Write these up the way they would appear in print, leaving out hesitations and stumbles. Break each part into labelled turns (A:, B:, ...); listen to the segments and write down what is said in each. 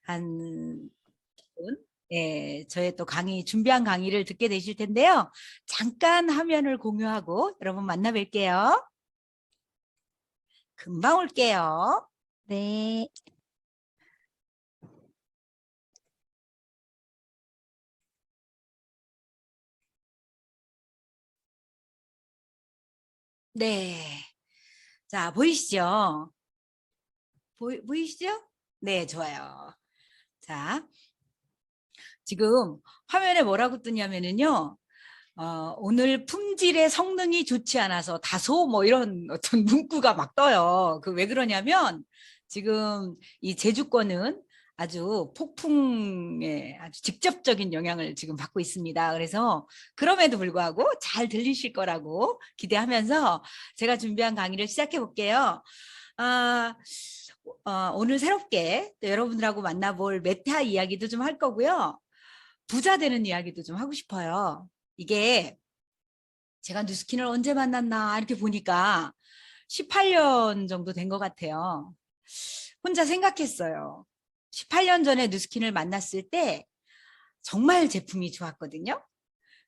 A: 한 예, 저의 또 준비한 강의를 듣게 되실 텐데요. 잠깐 화면을 공유하고 여러분 만나 뵐게요. 금방 올게요.
B: 네.
A: 네. 자, 보이시죠? 보이시죠? 네, 좋아요. 자, 지금 화면에 뭐라고 뜨냐면요. 오늘 품질의 성능이 좋지 않아서 다소 뭐 이런 어떤 문구가 막 떠요. 그 왜 그러냐면 지금 이 제주권은 아주 폭풍에 아주 직접적인 영향을 지금 받고 있습니다. 그래서 그럼에도 불구하고 잘 들리실 거라고 기대하면서 제가 준비한 강의를 시작해 볼게요. 아, 오늘 새롭게 또 여러분들하고 만나볼 메타 이야기도 좀 할 거고요. 부자 되는 이야기도 좀 하고 싶어요. 이게 제가 뉴스킨을 언제 만났나 이렇게 보니까 18년 정도 된 것 같아요. 혼자 생각했어요. 18년 전에 뉴스킨을 만났을 때 정말 제품이 좋았거든요.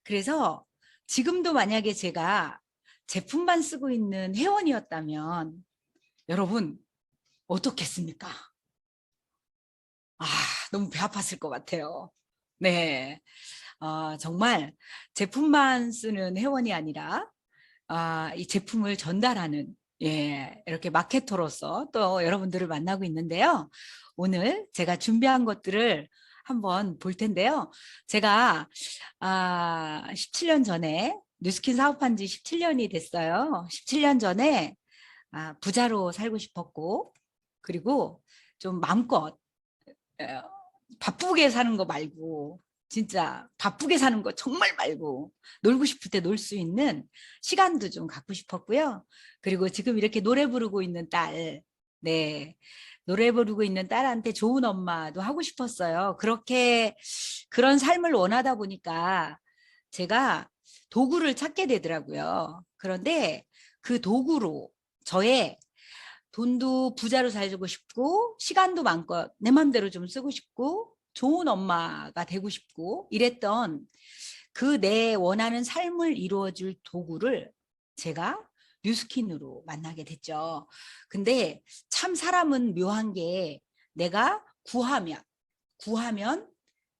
A: 그래서 지금도 만약에 제가 제품만 쓰고 있는 회원이었다면 여러분 어떻겠습니까? 아, 너무 배 아팠을 것 같아요. 네. 정말 제품만 쓰는 회원이 아니라 이 제품을 전달하는 이렇게 마케터로서 또 여러분들을 만나고 있는데요. 오늘 제가 준비한 것들을 한번 볼 텐데요. 제가 17년 전에 뉴스킨 사업한 지 17년이 됐어요. 17년 전에 부자로 살고 싶었고 그리고 좀 마음껏 바쁘게 사는 거 말고 진짜 바쁘게 사는 거 정말 말고 놀고 싶을 때 놀 수 있는 시간도 좀 갖고 싶었고요. 그리고 지금 이렇게 노래 부르고 있는 딸, 네, 노래 부르고 있는 딸한테 좋은 엄마도 하고 싶었어요. 그런 삶을 원하다 보니까 제가 도구를 찾게 되더라고요. 그런데 그 도구로 저의 돈도 부자로 살고 싶고 시간도 마음껏 내 맘대로 좀 쓰고 싶고 좋은 엄마가 되고 싶고 이랬던 그 내 원하는 삶을 이루어줄 도구를 제가 뉴스킨으로 만나게 됐죠. 근데 참 사람은 묘한 게 내가 구하면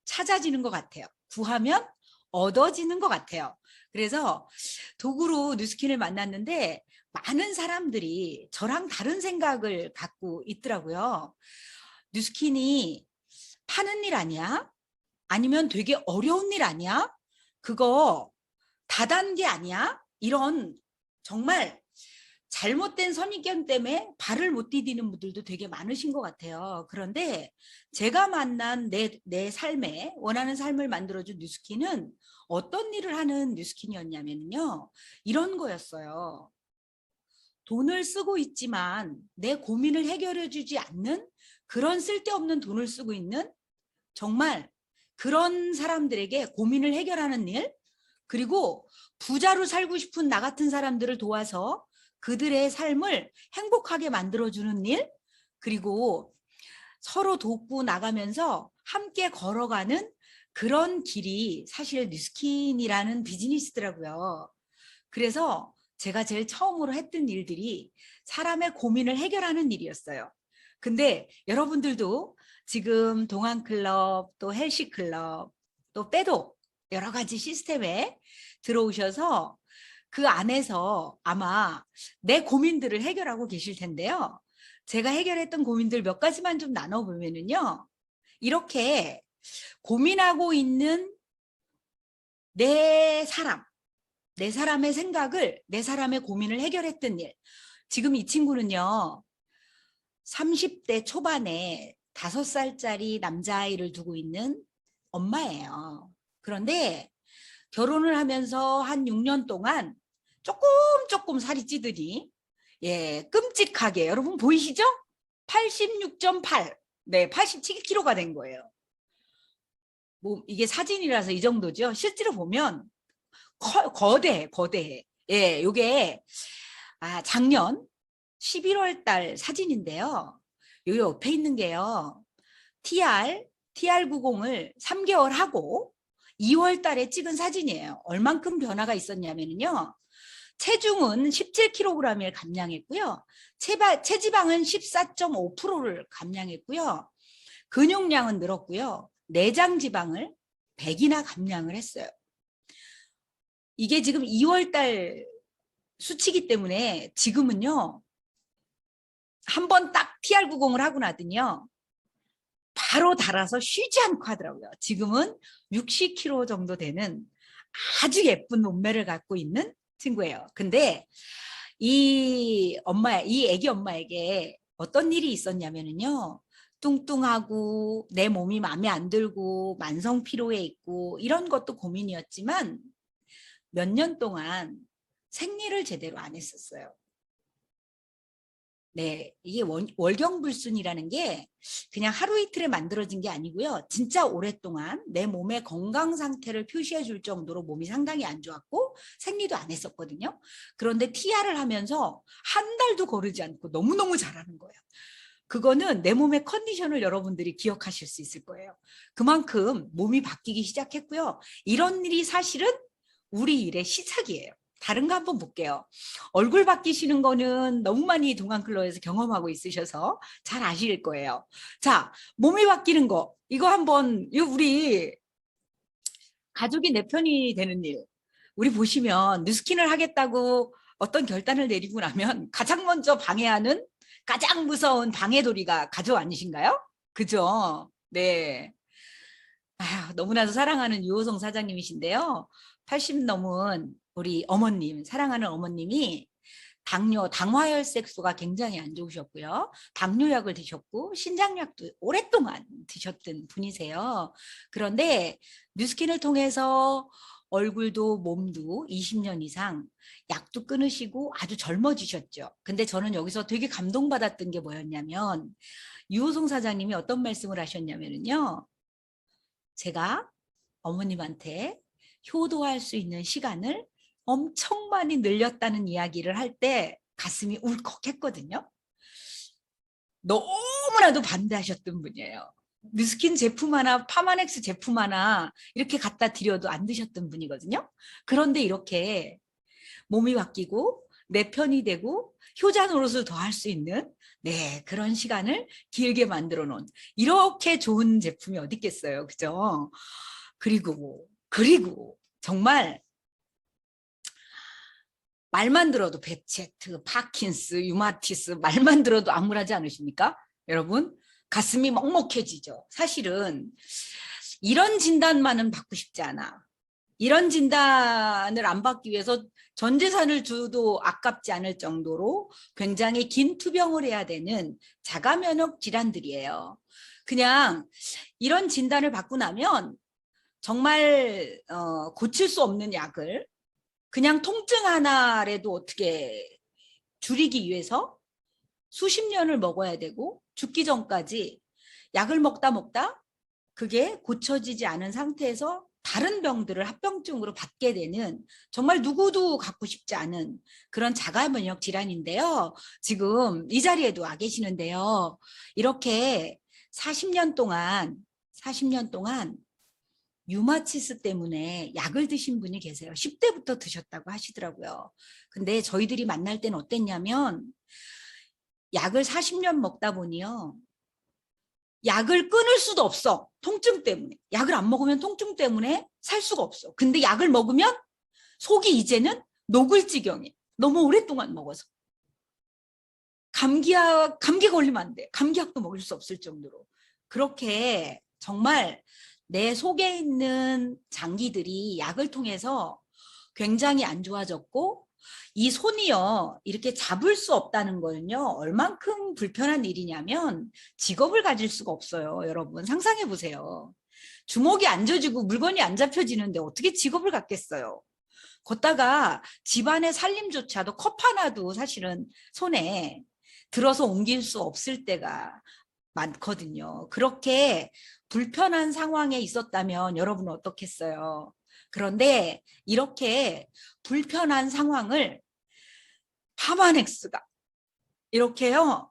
A: 찾아지는 것 같아요. 구하면 얻어지는 것 같아요. 그래서 도구로 뉴스킨을 만났는데 많은 사람들이 저랑 다른 생각을 갖고 있더라고요. 뉴스킨이 파는 일 아니야? 아니면 되게 어려운 일 아니야? 그거 다단계 아니야? 이런 정말 잘못된 선입견 때문에 발을 못 디디는 분들도 되게 많으신 것 같아요. 그런데 제가 만난 내 삶에 원하는 삶을 만들어준 뉴스킨은 어떤 일을 하는 뉴스킨이었냐면요. 이런 거였어요. 돈을 쓰고 있지만 내 고민을 해결해 주지 않는 그런 쓸데없는 돈을 쓰고 있는 정말 그런 사람들에게 고민을 해결하는 일, 그리고 부자로 살고 싶은 나 같은 사람들을 도와서 그들의 삶을 행복하게 만들어주는 일, 그리고 서로 돕고 나가면서 함께 걸어가는 그런 길이 사실 뉴스킨이라는 비즈니스더라고요. 그래서 제가 제일 처음으로 했던 일들이 사람의 고민을 해결하는 일이었어요. 근데 여러분들도 지금 동안클럽, 또 헬시클럽, 또 빼도 여러 가지 시스템에 들어오셔서 그 안에서 아마 내 고민들을 해결하고 계실 텐데요. 제가 해결했던 고민들 몇 가지만 좀 나눠보면요. 이렇게 고민하고 있는 내 사람, 내 사람의 생각을, 내 사람의 고민을 해결했던 일. 지금 이 친구는요, 30대 초반에 5살짜리 남자아이를 두고 있는 엄마예요. 그런데 결혼을 하면서 한 6년 동안 조금 살이 찌더니, 끔찍하게, 여러분 보이시죠? 86.8, 네, 87kg가 된 거예요. 뭐, 이게 사진이라서 이 정도죠. 실제로 보면 거대해. 요게 작년 11월 달 사진인데요. 요 옆에 있는 게요. TR90을 3개월 하고 2월 달에 찍은 사진이에요. 얼만큼 변화가 있었냐면요. 체중은 17kg을 감량했고요. 체지방은 14.5%를 감량했고요. 근육량은 늘었고요. 내장 지방을 100이나 감량을 했어요. 이게 지금 2월 달 수치이기 때문에 지금은요. 한번 딱 TR90을 하고 나더니요. 바로 달아서 쉬지 않고 하더라고요. 지금은 60kg 정도 되는 아주 예쁜 몸매를 갖고 있는 친구예요. 근데 이 애기 엄마에게 어떤 일이 있었냐면요. 뚱뚱하고 내 몸이 마음에 안 들고 만성 피로에 있고 이런 것도 고민이었지만 몇 년 동안 생리를 제대로 안 했었어요. 네, 이게 월경불순이라는 게 그냥 하루 이틀에 만들어진 게 아니고요. 진짜 오랫동안 내 몸의 건강 상태를 표시해 줄 정도로 몸이 상당히 안 좋았고 생리도 안 했었거든요. 그런데 TR을 하면서 한 달도 거르지 않고 너무너무 잘하는 거예요. 그거는 내 몸의 컨디션을 여러분들이 기억하실 수 있을 거예요. 그만큼 몸이 바뀌기 시작했고요. 이런 일이 사실은 우리 일의 시작이에요. 다른 거 한번 볼게요. 얼굴 바뀌시는 거는 너무 많이 동안클럽에서 경험하고 있으셔서 잘 아실 거예요. 자, 몸이 바뀌는 거. 이거 한번 우리 가족이 내 편이 되는 일. 우리 보시면 뉴스킨을 하겠다고 어떤 결단을 내리고 나면 가장 먼저 방해하는 가장 무서운 방해돌이가 가족 아니신가요? 그죠? 네. 아휴, 너무나도 사랑하는 유호성 사장님이신데요. 80 넘은 우리 어머님, 사랑하는 어머님이 당화혈색소가 굉장히 안 좋으셨고요. 당뇨약을 드셨고 신장약도 오랫동안 드셨던 분이세요. 그런데 뉴스킨을 통해서 얼굴도 몸도 20년 이상 약도 끊으시고 아주 젊어지셨죠. 근데 저는 여기서 되게 감동받았던 게 뭐였냐면 유호성 사장님이 어떤 말씀을 하셨냐면요. 제가 어머님한테 효도할 수 있는 시간을 엄청 많이 늘렸다는 이야기를 할 때 가슴이 울컥했거든요. 너무나도 반대하셨던 분이에요. 뉴스킨 제품 하나, 파마넥스 제품 하나 이렇게 갖다 드려도 안 드셨던 분이거든요. 그런데 이렇게 몸이 바뀌고 내 편이 되고 효자 노릇을 더 할 수 있는 그런 시간을 길게 만들어 놓은 이렇게 좋은 제품이 어디 있겠어요. 그죠? 그리고 정말 말만 들어도 베체트, 파킨스, 유마티스 말만 들어도 암울하지 않으십니까? 여러분 가슴이 먹먹해지죠. 사실은 이런 진단만은 받고 싶지 않아. 이런 진단을 안 받기 위해서 전 재산을 줘도 아깝지 않을 정도로 굉장히 긴 투병을 해야 되는 자가면역 질환들이에요. 그냥 이런 진단을 받고 나면 정말 고칠 수 없는 약을 그냥 통증 하나라도 어떻게 줄이기 위해서 수십 년을 먹어야 되고 죽기 전까지 약을 먹다 그게 고쳐지지 않은 상태에서 다른 병들을 합병증으로 받게 되는 정말 누구도 갖고 싶지 않은 그런 자가면역 질환인데요. 지금 이 자리에도 와 계시는데요. 이렇게 40년 동안 유마치스 때문에 약을 드신 분이 계세요. 10대부터 드셨다고 하시더라고요. 근데 저희들이 만날 때는 어땠냐면 약을 40년 먹다 보니요. 약을 끊을 수도 없어. 통증 때문에. 약을 안 먹으면 통증 때문에 살 수가 없어. 근데 약을 먹으면 속이 이제는 녹을 지경이에요. 너무 오랫동안 먹어서. 감기 걸리면 안 돼. 감기약도 먹을 수 없을 정도로. 그렇게 정말 내 속에 있는 장기들이 약을 통해서 굉장히 안 좋아졌고 이 손이요 이렇게 잡을 수 없다는 거는요 얼만큼 불편한 일이냐면 직업을 가질 수가 없어요. 여러분 상상해 보세요. 주먹이 안 져지고 물건이 안 잡혀지는데 어떻게 직업을 갖겠어요. 걷다가 집안의 살림조차도 컵 하나도 사실은 손에 들어서 옮길 수 없을 때가 많거든요. 그렇게 불편한 상황에 있었다면 여러분은 어떻겠어요? 그런데 이렇게 불편한 상황을 파마넥스가 이렇게요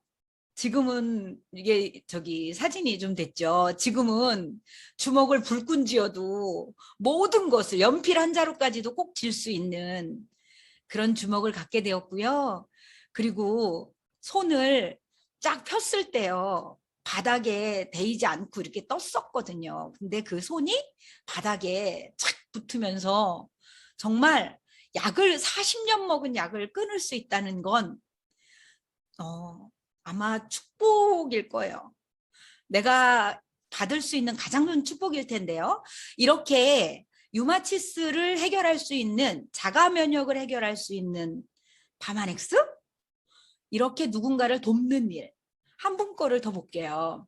A: 지금은 이게 저기 사진이 좀 됐죠. 지금은 주먹을 불끈 쥐어도 모든 것을 연필 한 자루까지도 꼭 쥘 수 있는 그런 주먹을 갖게 되었고요. 그리고 손을 쫙 폈을 때요. 바닥에 대이지 않고 이렇게 떴었거든요. 근데 그 손이 바닥에 착 붙으면서 정말 약을 40년 먹은 약을 끊을 수 있다는 건 아마 축복일 거예요. 내가 받을 수 있는 가장 큰 축복일 텐데요. 이렇게 유마티스를 해결할 수 있는 자가 면역을 해결할 수 있는 파마넥스? 이렇게 누군가를 돕는 일. 한 분 거를 더 볼게요.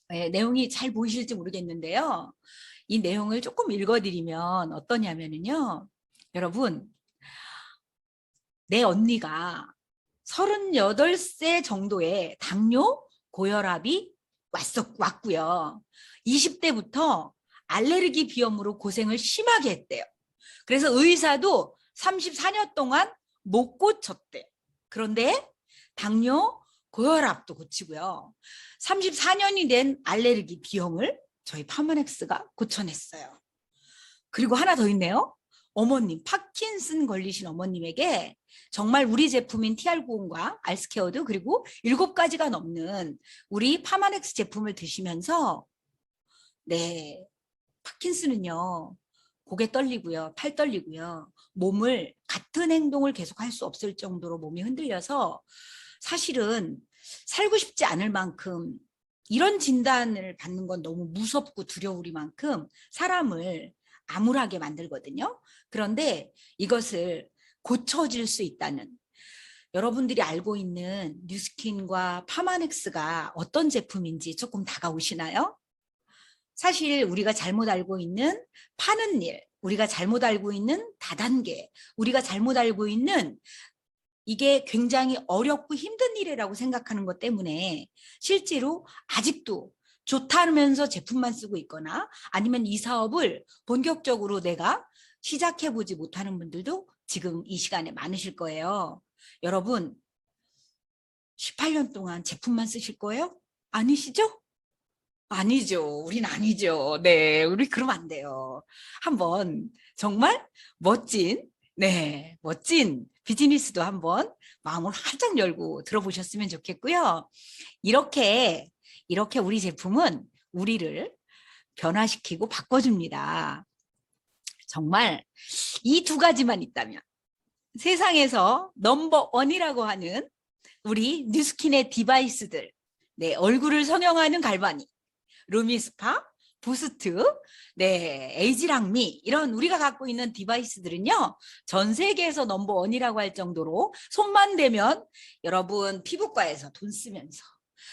A: 네, 내용이 잘 보이실지 모르겠는데요. 이 내용을 조금 읽어드리면 어떠냐면요. 여러분, 내 언니가 38세 정도의 당뇨, 고혈압이 왔고요. 20대부터 알레르기 비염으로 고생을 심하게 했대요. 그래서 의사도 34년 동안 못 고쳤대요. 그런데 당뇨, 고혈압도 고치고요. 34년이 된 알레르기 비염을 저희 파마넥스가 고쳐냈어요. 그리고 하나 더 있네요. 어머님, 파킨슨 걸리신 어머님에게 정말 우리 제품인 TR90과 알스케어드 그리고 7가지가 넘는 우리 파마넥스 제품을 드시면서 네, 파킨슨은요. 고개 떨리고요. 팔 떨리고요. 몸을 같은 행동을 계속 할 수 없을 정도로 몸이 흔들려서 사실은 살고 싶지 않을 만큼 이런 진단을 받는 건 너무 무섭고 두려우리만큼 사람을 암울하게 만들거든요. 그런데 이것을 고쳐질 수 있다는 여러분들이 알고 있는 뉴스킨과 파마넥스가 어떤 제품인지 조금 다가오시나요? 사실 우리가 잘못 알고 있는 파는 일, 우리가 잘못 알고 있는 다단계, 우리가 잘못 알고 있는 이게 굉장히 어렵고 힘든 일이라고 생각하는 것 때문에 실제로 아직도 좋다면서 제품만 쓰고 있거나 아니면 이 사업을 본격적으로 내가 시작해보지 못하는 분들도 지금 이 시간에 많으실 거예요. 여러분, 18년 동안 제품만 쓰실 거예요? 아니시죠? 아니죠. 우린 아니죠. 네, 우리 그러면 안 돼요. 한번 정말 멋진, 네, 멋진 비즈니스도 한번 마음을 활짝 열고 들어보셨으면 좋겠고요. 이렇게 우리 제품은 우리를 변화시키고 바꿔줍니다. 정말 이 2가지만 있다면 세상에서 넘버원이라고 하는 우리 뉴스킨의 디바이스들, 네, 얼굴을 성형하는 갈바니, 루미스파, 부스트, 네, 에이지랑미 이런 우리가 갖고 있는 디바이스들은요. 전 세계에서 넘버원이라고 할 정도로 손만 대면 여러분 피부과에서 돈 쓰면서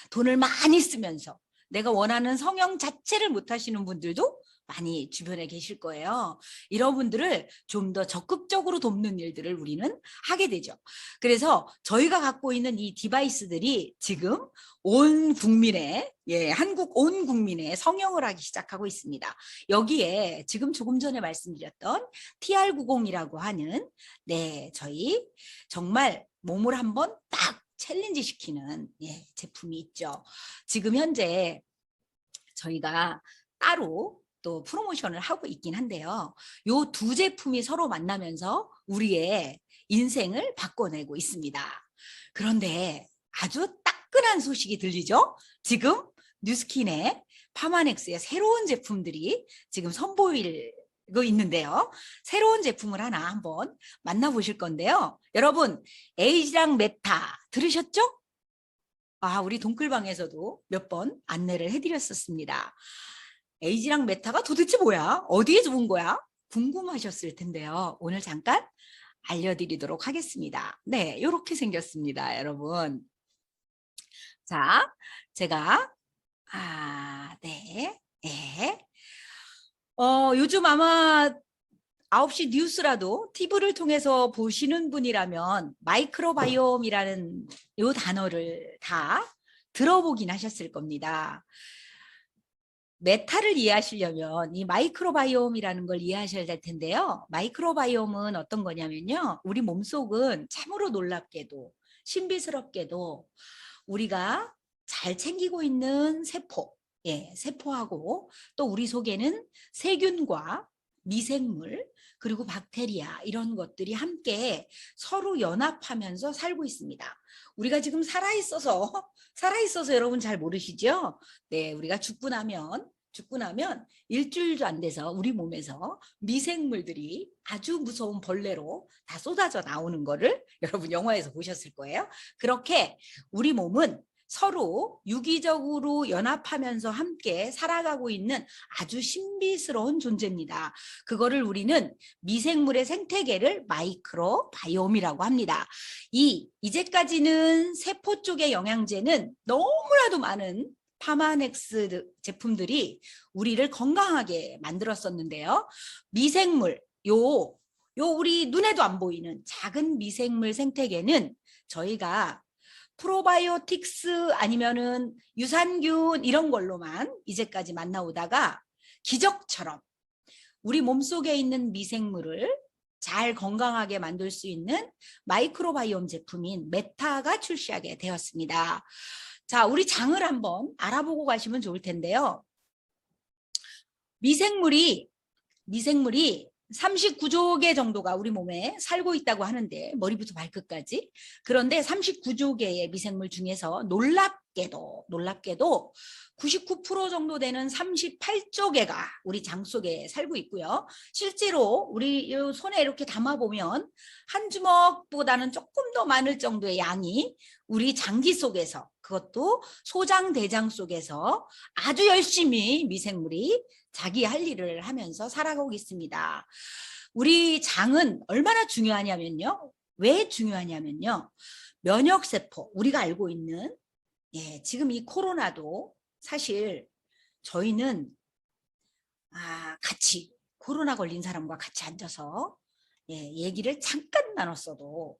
A: 돈을 많이 쓰면서 내가 원하는 성형 자체를 못 하시는 분들도 많이 주변에 계실 거예요. 이런 분들을 좀 더 적극적으로 돕는 일들을 우리는 하게 되죠. 그래서 저희가 갖고 있는 이 디바이스들이 지금 온 국민의 한국 온 국민의 성형을 하기 시작하고 있습니다. 여기에 지금 조금 전에 말씀드렸던 TR90이라고 하는 네, 저희 정말 몸을 한번 딱 챌린지 시키는 제품이 있죠. 지금 현재 저희가 따로 또 프로모션을 하고 있긴 한데요. 요 2 제품이 서로 만나면서 우리의 인생을 바꿔내고 있습니다. 그런데 아주 따끈한 소식이 들리죠? 지금 뉴스킨의 파마넥스의 새로운 제품들이 지금 선보이고 있는데요. 새로운 제품을 하나 한번 만나보실 건데요. 여러분, 에이지랑 메타 들으셨죠? 아, 우리 동클방에서도 몇 번 안내를 해드렸었습니다. 에이지랑 메타가 도대체 뭐야? 어디에 좋은 거야? 궁금하셨을 텐데요. 오늘 잠깐 알려드리도록 하겠습니다. 네, 이렇게 생겼습니다, 여러분. 자, 제가 네. 요즘 아마 9시 뉴스라도 TV를 통해서 보시는 분이라면 마이크로바이옴이라는 이 단어를 다 들어보긴 하셨을 겁니다. 메타를 이해하시려면 이 마이크로바이옴이라는 걸 이해하셔야 될 텐데요. 마이크로바이옴은 어떤 거냐면요. 우리 몸속은 참으로 놀랍게도 신비스럽게도 우리가 잘 챙기고 있는 세포, 세포하고 또 우리 속에는 세균과 미생물 그리고 박테리아 이런 것들이 함께 서로 연합하면서 살고 있습니다. 우리가 지금 살아있어서 여러분 잘 모르시죠? 네, 우리가 죽고 나면 일주일도 안 돼서 우리 몸에서 미생물들이 아주 무서운 벌레로 다 쏟아져 나오는 거를 여러분 영화에서 보셨을 거예요. 그렇게 우리 몸은 서로 유기적으로 연합하면서 함께 살아가고 있는 아주 신비스러운 존재입니다. 그거를 우리는 미생물의 생태계를 마이크로바이옴이라고 합니다. 이제까지는 세포 쪽의 영양제는 너무나도 많은 파마넥스 제품들이 우리를 건강하게 만들었었는데요. 미생물, 우리 눈에도 안 보이는 작은 미생물 생태계는 저희가 프로바이오틱스 아니면은 유산균 이런 걸로만 이제까지 만나오다가 기적처럼 우리 몸속에 있는 미생물을 잘 건강하게 만들 수 있는 마이크로바이옴 제품인 메타가 출시하게 되었습니다. 자, 우리 장을 한번 알아보고 가시면 좋을 텐데요. 미생물이 39조 개 정도가 우리 몸에 살고 있다고 하는데 머리부터 발끝까지. 그런데 39조 개의 미생물 중에서 놀랍게도 99% 정도 되는 38조 개가 우리 장 속에 살고 있고요. 실제로 우리 손에 이렇게 담아보면 한 주먹보다는 조금 더 많을 정도의 양이 우리 장기 속에서, 그것도 소장 대장 속에서 아주 열심히 미생물이 자기 할 일을 하면서 살아가고 있습니다. 우리 장은 얼마나 중요하냐면요. 왜 중요하냐면요. 면역세포, 우리가 알고 있는 지금 이 코로나도 사실 저희는 같이 코로나 걸린 사람과 같이 앉아서 얘기를 잠깐 나눴어도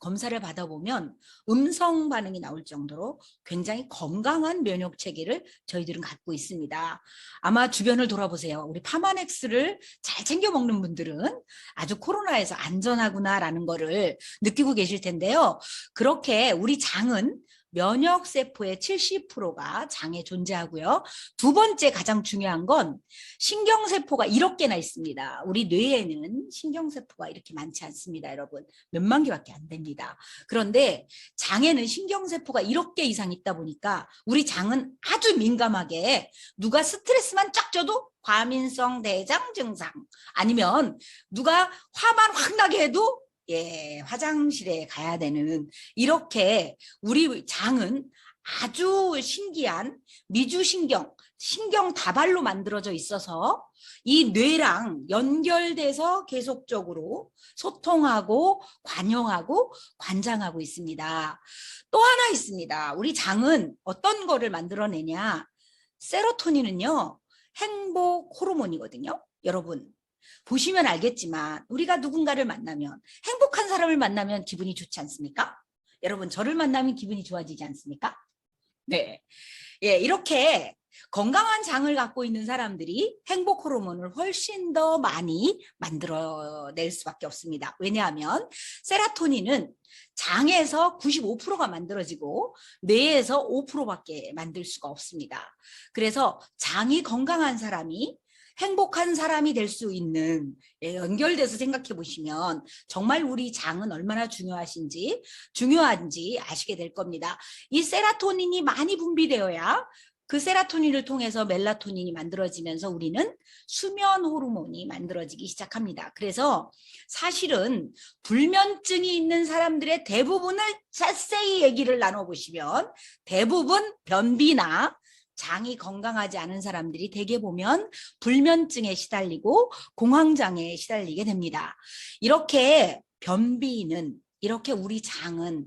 A: 검사를 받아보면 음성 반응이 나올 정도로 굉장히 건강한 면역 체계를 저희들은 갖고 있습니다. 아마 주변을 돌아보세요. 우리 파마넥스를 잘 챙겨 먹는 분들은 아주 코로나에서 안전하구나라는 거를 느끼고 계실 텐데요. 그렇게 우리 장은 면역세포의 70%가 장에 존재하고요. 두 번째 가장 중요한 건 신경세포가 1억 개나 있습니다. 우리 뇌에는 신경세포가 이렇게 많지 않습니다, 여러분. 몇만 개밖에 안 됩니다. 그런데 장에는 신경세포가 1억 개 이상 있다 보니까 우리 장은 아주 민감하게 누가 스트레스만 쫙 줘도 과민성 대장 증상, 아니면 누가 화만 확 나게 해도 화장실에 가야 되는, 이렇게 우리 장은 아주 신기한 미주신경, 신경 다발로 만들어져 있어서 이 뇌랑 연결돼서 계속적으로 소통하고 관용하고 관장하고 있습니다. 또 하나 있습니다. 우리 장은 어떤 거를 만들어내냐? 세로토닌은요, 행복 호르몬이거든요. 여러분 보시면 알겠지만 우리가 누군가를 만나면, 행복한 사람을 만나면 기분이 좋지 않습니까? 여러분 저를 만나면 기분이 좋아지지 않습니까? 네, 이렇게 건강한 장을 갖고 있는 사람들이 행복 호르몬을 훨씬 더 많이 만들어낼 수밖에 없습니다. 왜냐하면 세로토닌은 장에서 95%가 만들어지고 뇌에서 5%밖에 만들 수가 없습니다. 그래서 장이 건강한 사람이 행복한 사람이 될 수 있는, 연결돼서 생각해 보시면 정말 우리 장은 얼마나 중요한지 아시게 될 겁니다. 이 세로토닌이 많이 분비되어야 그 세로토닌을 통해서 멜라토닌이 만들어지면서 우리는 수면 호르몬이 만들어지기 시작합니다. 그래서 사실은 불면증이 있는 사람들의 대부분을 자세히 얘기를 나눠보시면 대부분 변비나 장이 건강하지 않은 사람들이 대개 보면 불면증에 시달리고 공황장애에 시달리게 됩니다. 이렇게 변비는, 이렇게 우리 장은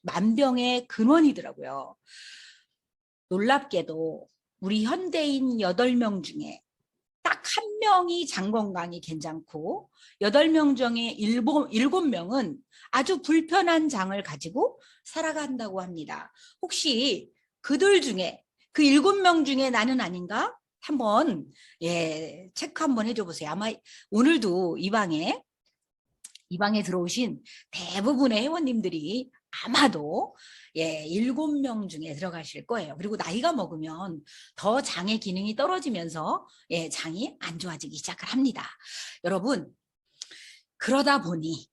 A: 만병의 근원이더라고요. 놀랍게도 우리 현대인 8명 중에 딱 1명이 장 건강이 괜찮고 8명 중에 7명은 아주 불편한 장을 가지고 살아간다고 합니다. 혹시 그들 중에, 그 7명 중에 나는 아닌가? 한번 체크 한번 해줘 보세요. 아마 오늘도 이 방에 들어오신 대부분의 회원님들이 아마도 7명 중에 들어가실 거예요. 그리고 나이가 먹으면 더 장의 기능이 떨어지면서 장이 안 좋아지기 시작을 합니다. 여러분, 그러다 보니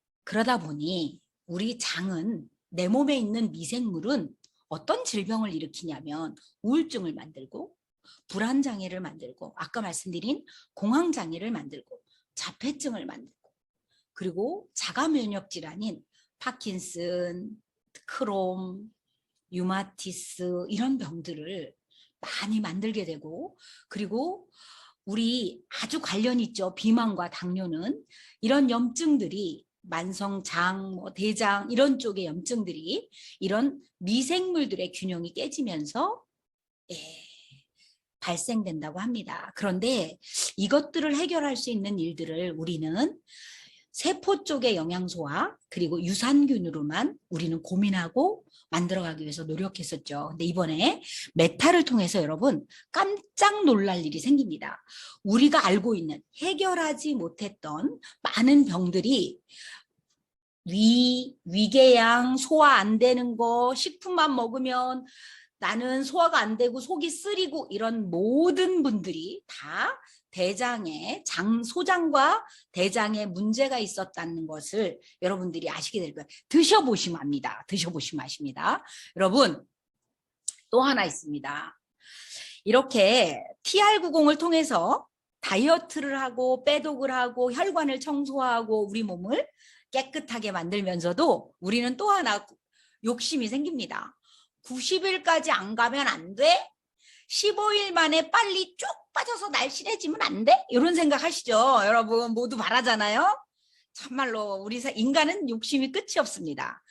A: 우리 장은, 내 몸에 있는 미생물은 어떤 질병을 일으키냐면 우울증을 만들고 불안장애를 만들고 아까 말씀드린 공황장애를 만들고 자폐증을 만들고 그리고 자가면역 질환인 파킨슨, 크롬, 유마티스 이런 병들을 많이 만들게 되고, 그리고 우리 아주 관련 있죠. 비만과 당뇨는 이런 염증들이 만성장, 대장 이런 쪽의 염증들이 이런 미생물들의 균형이 깨지면서 발생된다고 합니다. 그런데 이것들을 해결할 수 있는 일들을 우리는 세포 쪽의 영양소와 그리고 유산균으로만 우리는 고민하고 만들어가기 위해서 노력했었죠. 근데 이번에 메타를 통해서 여러분 깜짝 놀랄 일이 생깁니다. 우리가 알고 있는 해결하지 못했던 많은 병들이 위궤양, 소화 안 되는 거, 식품만 먹으면 나는 소화가 안 되고 속이 쓰리고 이런 모든 분들이 다 소장과 대장에 문제가 있었다는 것을 여러분들이 아시게 될 거예요. 드셔보시면 압니다. 드셔보시면 아십니다. 여러분, 또 하나 있습니다. 이렇게 TR90을 통해서 다이어트를 하고 빼독을 하고 혈관을 청소하고 우리 몸을 깨끗하게 만들면서도 우리는 또 하나 욕심이 생깁니다. 90일까지 안 가면 안 돼? 15일 만에 빨리 쭉 빠져서 날씬해지면 안 돼? 이런 생각 하시죠? 여러분 모두 바라잖아요? 참말로 우리 인간은 욕심이 끝이 없습니다.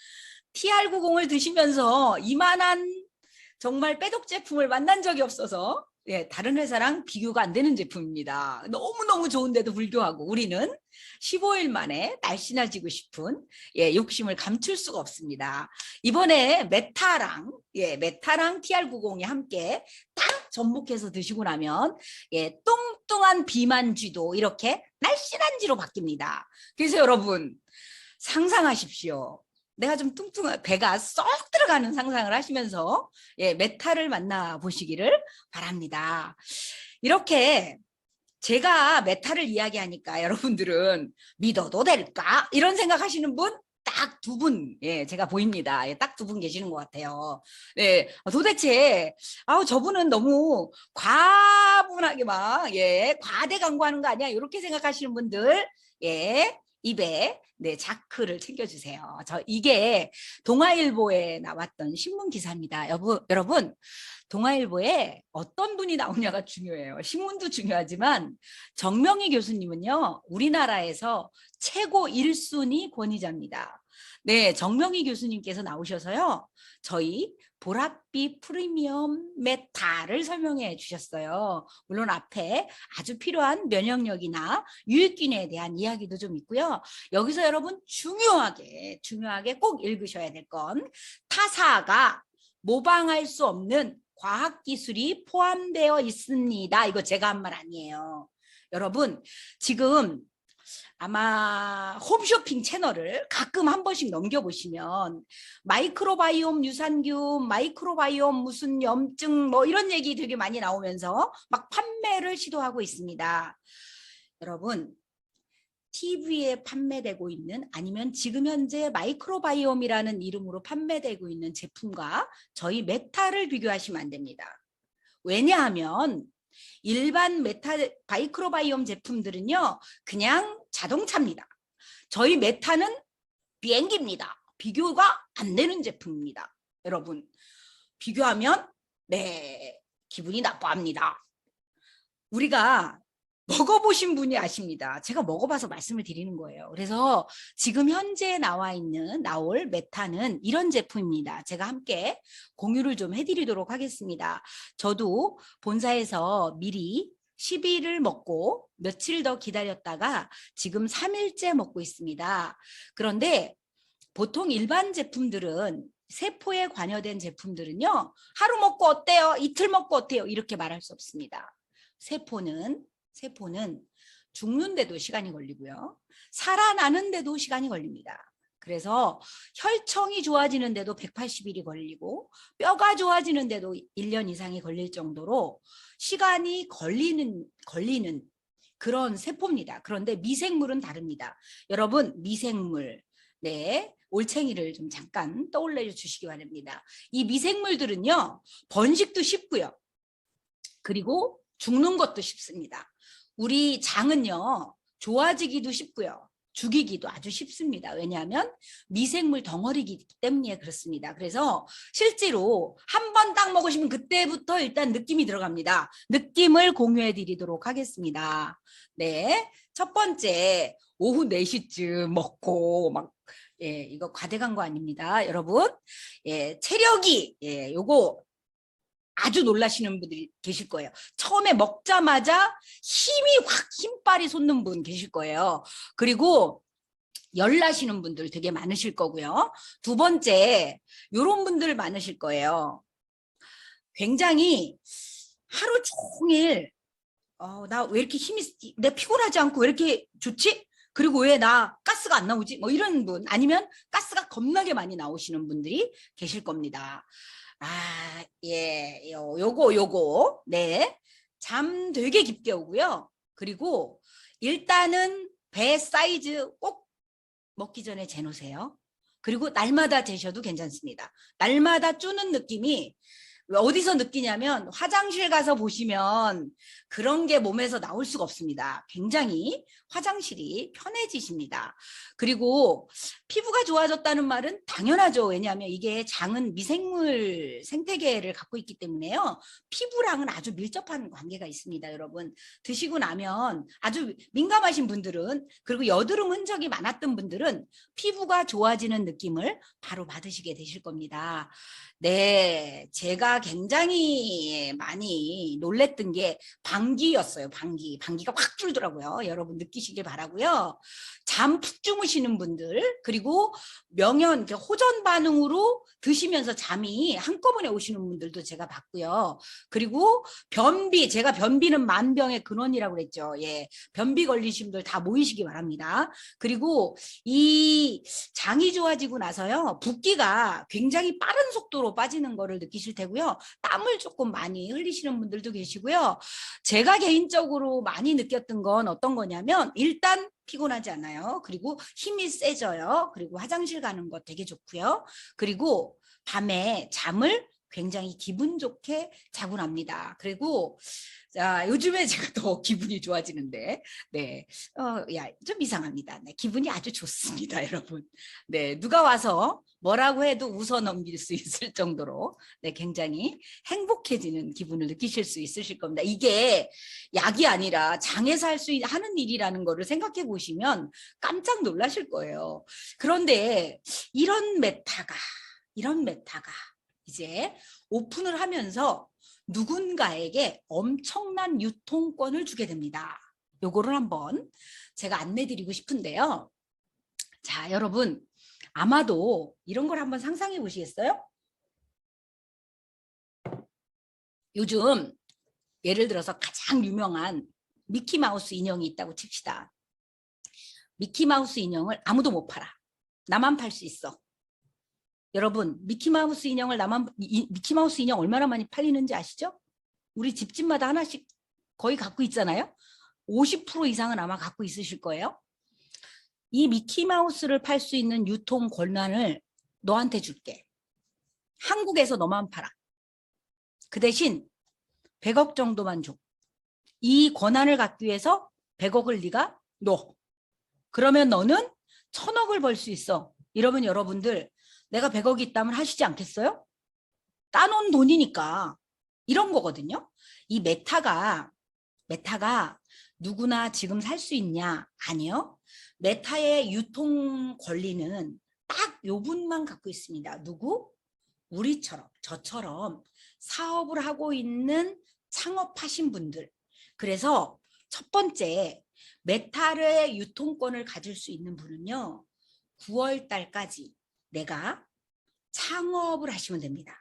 A: TR90을 드시면서 이만한 정말 빼독 제품을 만난 적이 없어서 다른 회사랑 비교가 안 되는 제품입니다. 너무너무 좋은데도 불구하고 우리는 15일 만에 날씬해지고 싶은 욕심을 감출 수가 없습니다. 이번에 메타랑 TR90이 함께 딱 접목해서 드시고 나면 뚱뚱한 비만쥐도 이렇게 날씬한쥐로 바뀝니다. 그래서 여러분 상상하십시오. 내가 좀 뚱뚱한 배가 쏙 들어가는 상상을 하시면서 메타를 만나보시기를 바랍니다. 이렇게 제가 메타를 이야기하니까 여러분들은 믿어도 될까? 이런 생각하시는 분 딱 두 분, 제가 보입니다. 딱 두 분 계시는 것 같아요. 도대체 저분은 너무 과분하게 막 과대 광고하는 거 아니야? 이렇게 생각하시는 분들 입에 자크를 챙겨주세요. 이게 동아일보에 나왔던 신문 기사입니다. 여러분 동아일보에 어떤 분이 나오냐가 중요해요. 신문도 중요하지만 정명희 교수님은요 우리나라에서 최고 1순위 권위자입니다. 정명희 교수님께서 나오셔서요 저희 보랏빛 프리미엄 메타를 설명해 주셨어요. 물론 앞에 아주 필요한 면역력이나 유익균에 대한 이야기도 좀 있고요. 여기서 여러분 중요하게 꼭 읽으셔야 될 건 타사가 모방할 수 없는 과학기술이 포함되어 있습니다. 이거 제가 한 말 아니에요. 여러분 지금 아마 홈쇼핑 채널을 가끔 한 번씩 넘겨보시면 마이크로바이옴 유산균, 마이크로바이옴 무슨 염증 이런 얘기 되게 많이 나오면서 막 판매를 시도하고 있습니다. 여러분 TV에 판매되고 있는 아니면 지금 현재 마이크로바이옴이라는 이름으로 판매되고 있는 제품과 저희 메타를 비교하시면 안 됩니다. 왜냐하면 일반 마이크로바이옴 제품들은요 그냥 자동차입니다. 저희 메타는 비행기입니다. 비교가 안 되는 제품입니다. 여러분 비교하면 기분이 나빠합니다. 우리가 먹어보신 분이 아십니다. 제가 먹어봐서 말씀을 드리는 거예요. 그래서 지금 현재 나올 메타는 이런 제품입니다. 제가 함께 공유를 좀 해드리도록 하겠습니다. 저도 본사에서 미리 10일을 먹고 며칠 더 기다렸다가 지금 3일째 먹고 있습니다. 그런데 보통 일반 제품들은 세포에 관여된 제품들은요 하루 먹고 어때요? 이틀 먹고 어때요? 이렇게 말할 수 없습니다. 세포는 죽는데도 시간이 걸리고요. 살아나는데도 시간이 걸립니다. 그래서 혈청이 좋아지는데도 180일이 걸리고 뼈가 좋아지는데도 1년 이상이 걸릴 정도로 시간이 걸리는 그런 세포입니다. 그런데 미생물은 다릅니다. 여러분, 미생물, 네, 올챙이를 좀 잠깐 떠올려 주시기 바랍니다. 이 미생물들은요, 번식도 쉽고요. 그리고 죽는 것도 쉽습니다. 우리 장은요, 좋아지기도 쉽고요. 죽이기도 아주 쉽습니다. 왜냐하면 미생물 덩어리이기 때문에 그렇습니다. 그래서 실제로 한 번 딱 먹으시면 그때부터 일단 느낌이 들어갑니다. 느낌을 공유해 드리도록 하겠습니다. 네, 첫 번째, 오후 4시쯤 먹고 막 예, 이거 과대간 거 아닙니다. 여러분, 예, 체력이 예, 요거 아주 놀라시는 분들이 계실 거예요. 처음에 먹자마자 힘이 확 힘빨이 솟는 분 계실 거예요. 그리고 열나시는 분들 되게 많으실 거고요. 두 번째, 이런 분들 많으실 거예요. 굉장히 하루 종일 나 왜 이렇게 내 피곤하지 않고 왜 이렇게 좋지? 그리고 왜 나 가스가 안 나오지? 뭐 이런 분, 아니면 가스가 겁나게 많이 나오시는 분들이 계실 겁니다. 예, 요거, 네. 잠 되게 깊게 오고요. 그리고 일단은 배 사이즈 꼭 먹기 전에 재놓으세요. 그리고 날마다 재셔도 괜찮습니다. 날마다 쭈는 느낌이 어디서 느끼냐면 화장실 가서 보시면 그런 게 몸에서 나올 수가 없습니다. 굉장히 화장실이 편해지십니다. 그리고 피부가 좋아졌다는 말은 당연하죠. 왜냐하면 이게 장은 미생물 생태계를 갖고 있기 때문에요. 피부랑은 아주 밀접한 관계가 있습니다. 여러분, 드시고 나면 아주 민감하신 분들은, 그리고 여드름 흔적이 많았던 분들은 피부가 좋아지는 느낌을 바로 받으시게 되실 겁니다. 네, 제가 굉장히 많이 놀랬던 게 방귀였어요. 방귀가 확 줄더라고요. 여러분 느끼시길 바라고요. 잠 푹 주무시는 분들, 그리고 명현 호전 반응으로 드시면서 잠이 한꺼번에 오시는 분들도 제가 봤고요. 그리고 제가 변비는 만병의 근원이라고 그랬죠. 예, 변비 걸리신 분들 다 모이시기 바랍니다. 그리고 이 장이 좋아지고 나서요, 붓기가 굉장히 빠른 속도로 빠지는 거를 느끼실 테고요. 땀을 조금 많이 흘리시는 분들도 계시고요. 제가 개인적으로 많이 느꼈던 건 어떤 거냐면, 일단 피곤하지 않아요. 그리고 힘이 세져요. 그리고 화장실 가는 거 되게 좋고요. 그리고 밤에 잠을 굉장히 기분 좋게 자고 납니다. 그리고 자, 요즘에 제가 더 기분이 좋아지는데, 네, 좀 이상합니다. 네, 기분이 아주 좋습니다, 여러분. 네, 누가 와서 뭐라고 해도 웃어 넘길 수 있을 정도로, 네, 굉장히 행복해지는 기분을 느끼실 수 있으실 겁니다. 이게 약이 아니라 장에서 할 수 하는 일이라는 거를 생각해 보시면 깜짝 놀라실 거예요. 그런데 이런 메타가 이제 오픈을 하면서 누군가에게 엄청난 유통권을 주게 됩니다. 요거를 한번 제가 안내드리고 싶은데요. 자, 여러분, 아마도 이런 걸 한번 상상해 보시겠어요? 요즘 예를 들어서 가장 유명한 미키마우스 인형이 있다고 칩시다. 미키마우스 인형을 아무도 못 팔아. 나만 팔 수 있어. 여러분, 미키마우스 인형 얼마나 많이 팔리는지 아시죠? 우리 집집마다 하나씩 거의 갖고 있잖아요. 50% 이상은 아마 갖고 있으실 거예요. 이 미키마우스를 팔 수 있는 유통 권한을 너한테 줄게. 한국에서 너만 팔아. 그 대신 100억 정도만 줘. 이 권한을 갖기 위해서 100억을 네가 넣어. 그러면 너는 1000억을 벌 수 있어. 이러면 여러분들, 내가 100억이 있다면 하시지 않겠어요? 따놓은 돈이니까. 이런 거거든요. 이 메타가 누구나 지금 살 수 있냐? 아니요. 메타의 유통 권리는 딱 요 분만 갖고 있습니다. 누구? 우리처럼, 저처럼 사업을 하고 있는 창업하신 분들. 그래서 첫 번째, 메타의 유통권을 가질 수 있는 분은요, 9월 달까지 내가 창업을 하시면 됩니다.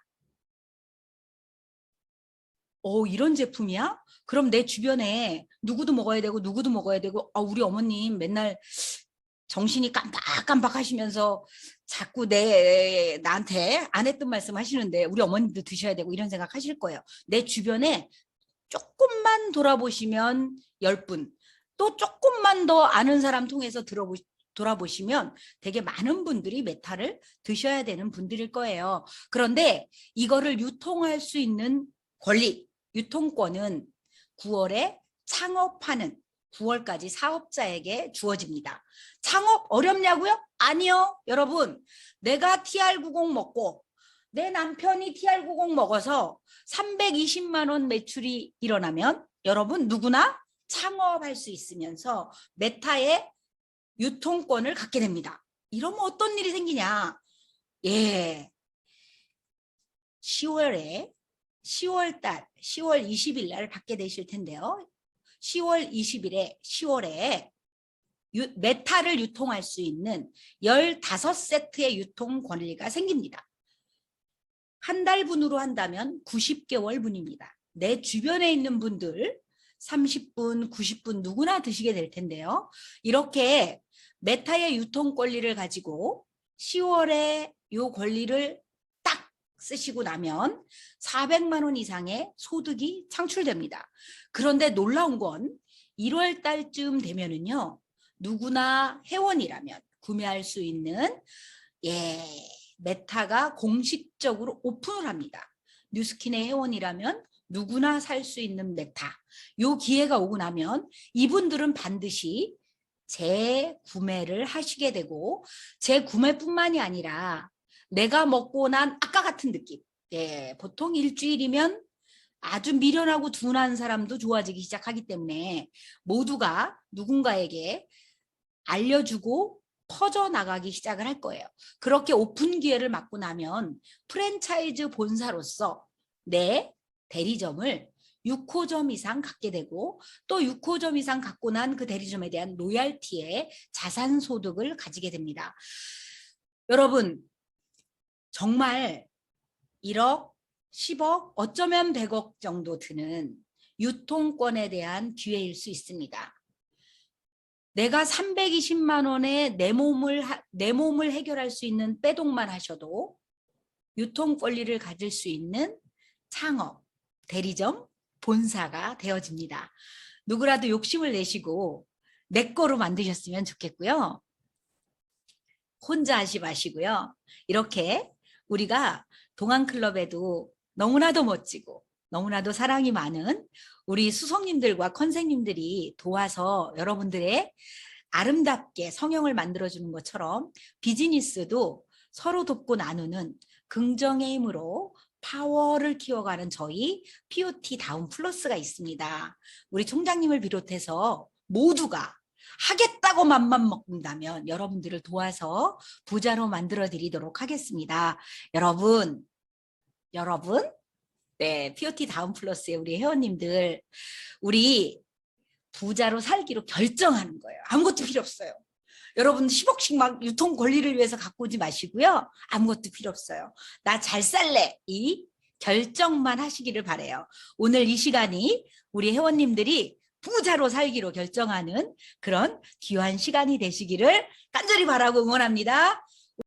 A: 이런 제품이야? 그럼 내 주변에 누구도 먹어야 되고 우리 어머님 맨날 정신이 깜빡깜빡 하시면서 자꾸 나한테 안 했던 말씀 하시는데 우리 어머님도 드셔야 되고 이런 생각 하실 거예요. 내 주변에 조금만 돌아보시면 10분, 또 조금만 더 아는 사람 통해서 돌아보시면 되게 많은 분들이 메타를 드셔야 되는 분들일 거예요. 그런데 이거를 유통할 수 있는 권리, 유통권은 9월에 창업하는 9월까지 사업자에게 주어집니다. 창업 어렵냐고요? 아니요. 여러분, 내가 TR90 먹고 내 남편이 TR90 먹어서 320만 원 매출이 일어나면 여러분 누구나 창업할 수 있으면서 메타의 유통권을 갖게 됩니다. 이러면 어떤 일이 생기냐? 예. 10월에 10월 20일 날 받게 되실 텐데요. 10월 20일에 10월에 메타를 유통할 수 있는 15세트의 유통 권리가 생깁니다. 한 달분으로 한다면 90개월 분입니다. 내 주변에 있는 분들 30분, 90분 누구나 드시게 될 텐데요. 이렇게 메타의 유통 권리를 가지고 10월에 이 권리를 딱 쓰시고 나면 400만 원 이상의 소득이 창출됩니다. 그런데 놀라운 건 1월 달쯤 되면은요. 누구나 회원이라면 구매할 수 있는 메타가 공식적으로 오픈을 합니다. 뉴스킨의 회원이라면 누구나 살 수 있는 메타. 요 기회가 오고 나면 이분들은 반드시 재구매를 하시게 되고 재구매뿐만이 아니라 내가 먹고 난 아까 같은 느낌. 보통 일주일이면 아주 미련하고 둔한 사람도 좋아지기 시작하기 때문에 모두가 누군가에게 알려주고 퍼져나가기 시작을 할 거예요. 그렇게 오픈 기회를 맞고 나면 프랜차이즈 본사로서 내 대리점을 6호점 이상 갖게 되고 또 6호점 이상 갖고 난 그 대리점에 대한 로얄티의 자산소득을 가지게 됩니다. 여러분 정말 1억, 10억, 어쩌면 100억 정도 드는 유통권에 대한 기회일 수 있습니다. 내가 320만 원에 내 몸을 해결할 수 있는 빼동만 하셔도 유통 권리를 가질 수 있는 창업, 대리점, 본사가 되어집니다. 누구라도 욕심을 내시고 내 거로 만드셨으면 좋겠고요. 혼자 하지 마시고요. 이렇게 우리가 동안클럽에도 너무나도 멋지고 너무나도 사랑이 많은 우리 수석님들과 컨생님들이 도와서 여러분들의 아름답게 성형을 만들어주는 것처럼 비즈니스도 서로 돕고 나누는 긍정의 힘으로 파워를 키워가는 저희 POT 다운 플러스가 있습니다. 우리 총장님을 비롯해서 모두가 하겠다고 맘만 먹는다면 여러분들을 도와서 부자로 만들어 드리도록 하겠습니다. 여러분 POT 다운 플러스의 우리 회원님들 우리 부자로 살기로 결정하는 거예요. 아무것도 필요 없어요. 여러분 10억씩 막 유통 권리를 위해서 갖고 오지 마시고요. 아무것도 필요 없어요. 나 잘 살래 이 결정만 하시기를 바라요. 오늘 이 시간이 우리 회원님들이 부자로 살기로 결정하는 그런 귀한 시간이 되시기를 간절히 바라고 응원합니다.